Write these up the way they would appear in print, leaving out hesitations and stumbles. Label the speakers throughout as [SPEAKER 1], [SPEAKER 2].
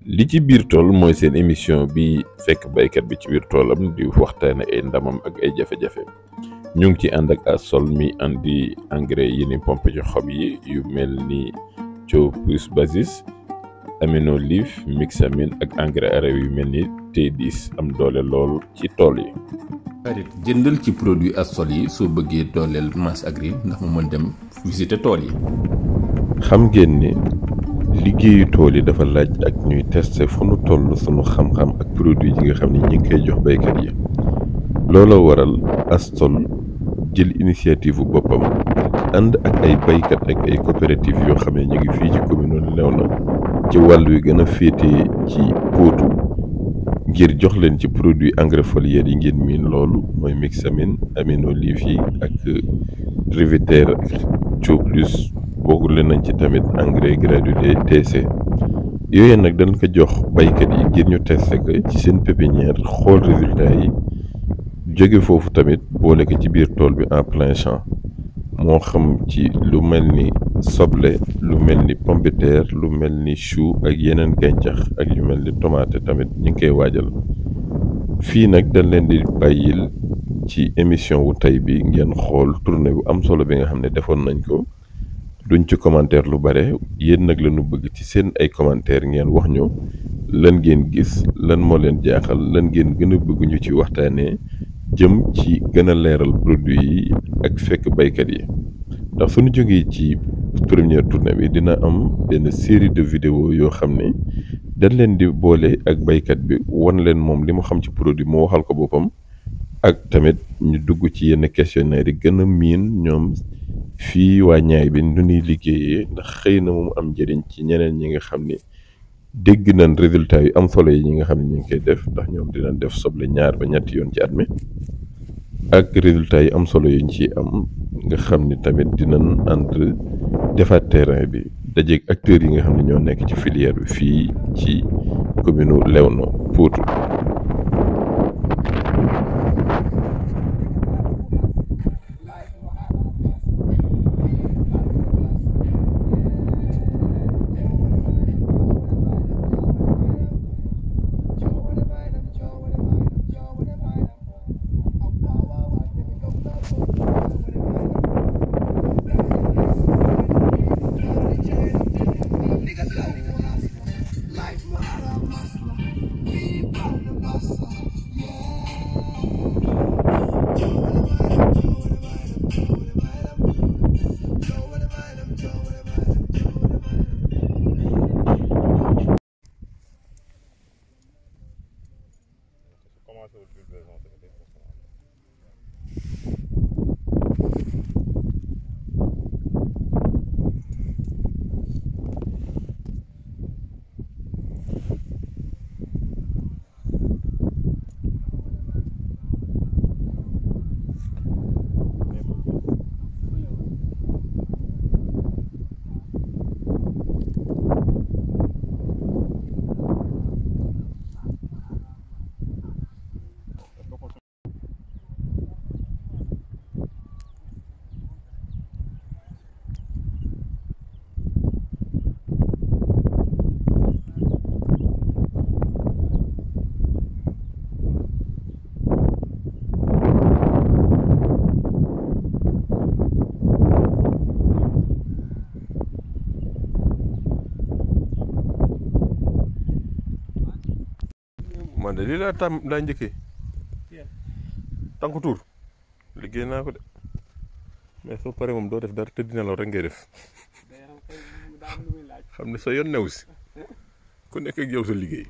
[SPEAKER 1] li ci biir tool mooy seen émission bi fekk baykat bi ci biir toolam di waxtaane ay ndamam ak ay jafe-jafe ñu ngi ci ànd ak astol mi andi engrais yi ni pompe ci xob yi yu mel ni Potou plus basis amino leaf mixamine ak engrais araw yu mel ni T10 am doole lool ci tool yi.
[SPEAKER 2] xarit jëndal ci produit astol yi soo bëggee dooleel masse agri ndax mu mën dem visiter tool yi.
[SPEAKER 3] xam ngeen ni liggéeyu tool yi dafa laaj ak ñuy tester fu nu toll sunu xam-xam ak produit yi nga xam ni ñi ngi koy jox baykat yi looloo waral astol jël initiative bu boppam ànd ak ay baykat ak ay coopérative yoo xam ne ñu ngi fii ci commune Léona ci wàll wi gën a féete ci Potou ngir jox leen ci produit engrais foliaire yi ngeen miin loolu mooy mixamine amino leaf yi ak Rivière Potou plus boogule nañ ci tamit engrais granulé TC yooyu nag dañ ko jox baykat yi ngir ñu testé ko ci seen pépinière xool résultat yi jóge foofu tamit boole ko ci biir tool bi en plein champ moo xam ci lu mel ni soble lu mel ni pomme de terre lu mel ni chou ak yeneen gàncax ak yu mel ni tomate tamit ñu ngi koy waajal fii nag dañ leen di bàyyil ci émission wu tey bi ngeen xool tournée bu am solo bi nga xam ne defoon nañ ko duñ ci commentaire lu bare yéen nag lañu bëgg ci seen ay commentaire ngeen wax ñu lan ngeen gis lan moo leen jaaxal lan ngeen gën a bëgg ñu ci waxtaanee jëm ci gën a leeral produit yi ak fekk baykat yi ndax suñu jógee ci première tournée bi dina am benn série de vidéos yoo xam ne dañ leen di boole ak baykat bi wan leen moom li mu xam ci produit mu waxal ko boppam ak tamit ñu dugg ci yenn questionnaire yi gën a miin ñoom fii waa ñaay bi nu ñuy liggéeyee ndax xëy na mu am njëriñ ci ñeneen ñi nga xam ni dégg nañ résultat yu am solo yi ñi nga xam ne ñu ngi koy def ndax ñoom dinañ def soble 2 ba 3 yoon ci at mi ak résultat yi am solo yi ñu ciy am nga xam ni tamit dinañ ànd defaat terrain bi dajeeg acteurs yi nga xam ne ñoo nekk ci filière bi fii ci commune Léona Potou. man de lii laa njëkkee tànku tuur liggéey naa ko de mais soo paree moom doo def dara tëdd nelaw rek ngay def xam ne sa yoon new si ku nekk ak yow sa liggéey.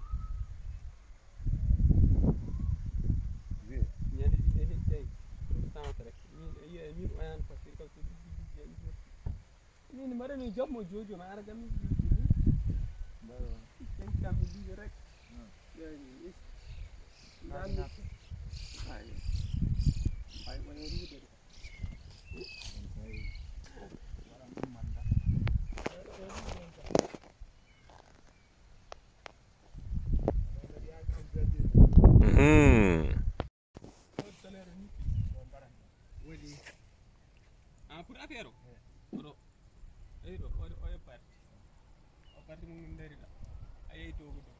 [SPEAKER 4] Pour affaire oɗo eyi ɗo oɗo part o parti mum ndari ɗa a yeyi togo ɗo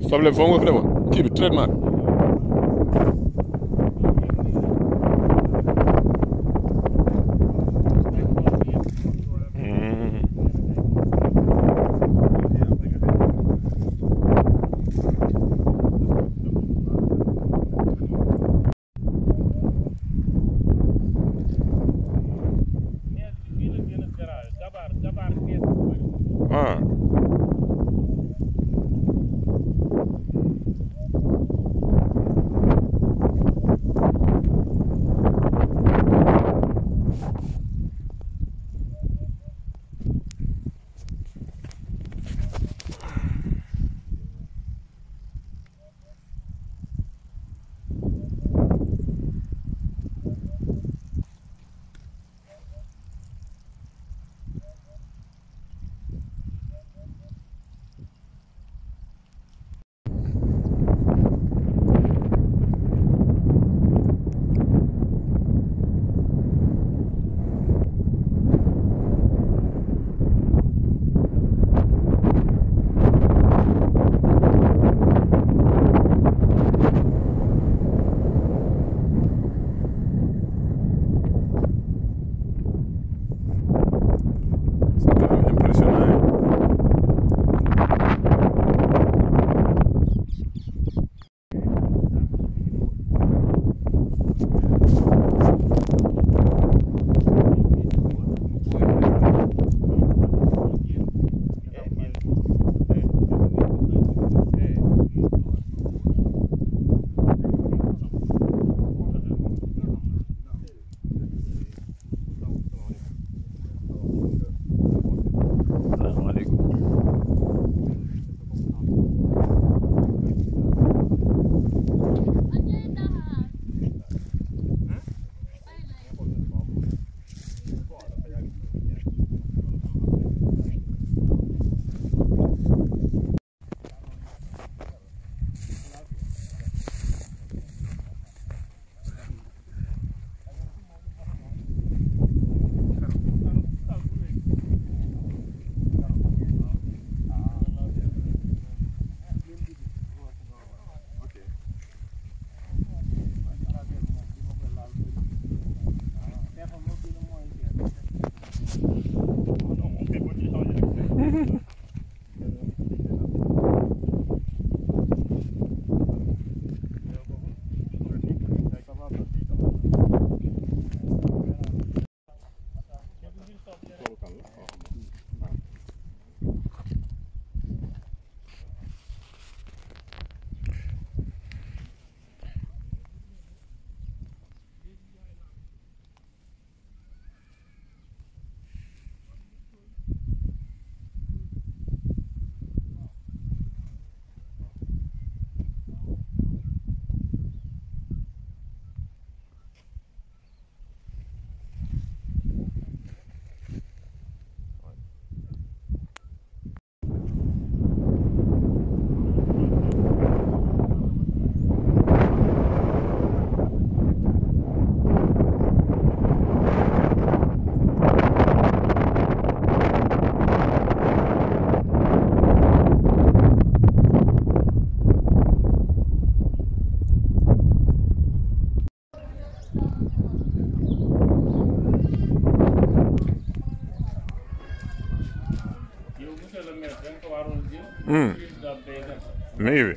[SPEAKER 4] soble foo nga ko demoon kii bi traitement ah
[SPEAKER 1] mi ngi fi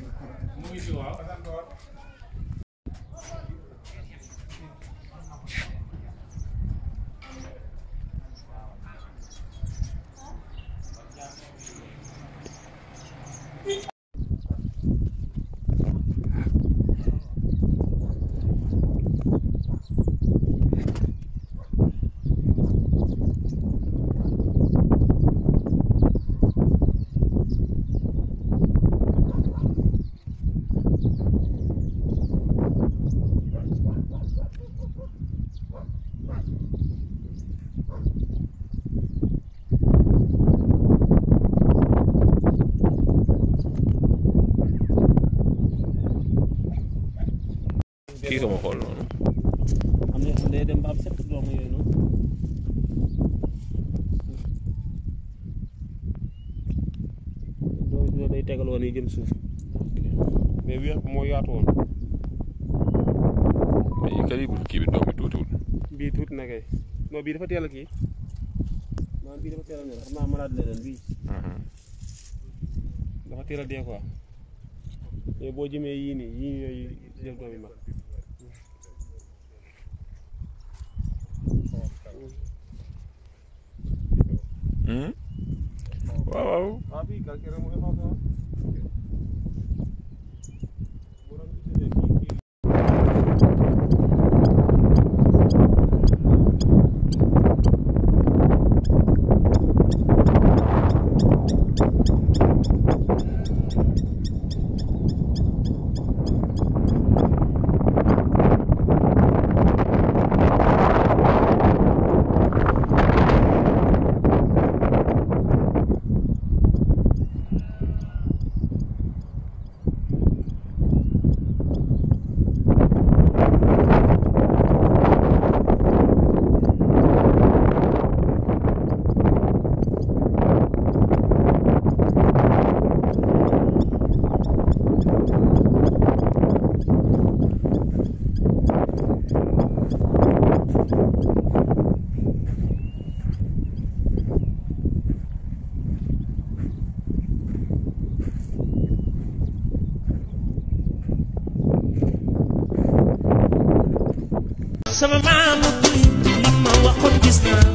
[SPEAKER 5] lay tegal woon yi jëm suuf mais weex bi moo yaatu woon.
[SPEAKER 1] mais calibre kii bi doom bi tuutiwul.
[SPEAKER 5] bii tuuti na kay non bii dafa teel a kii maanaam bii dafa teel a ñor xam naa malade la leen bii. dafa teel a dee quoi mais boo jëmee yii nii yii yooyu jël doom yi mag.
[SPEAKER 1] waaw.
[SPEAKER 5] ah bii calcaire mu ngi xaw a
[SPEAKER 6] sama maam li ma waxoon gis naa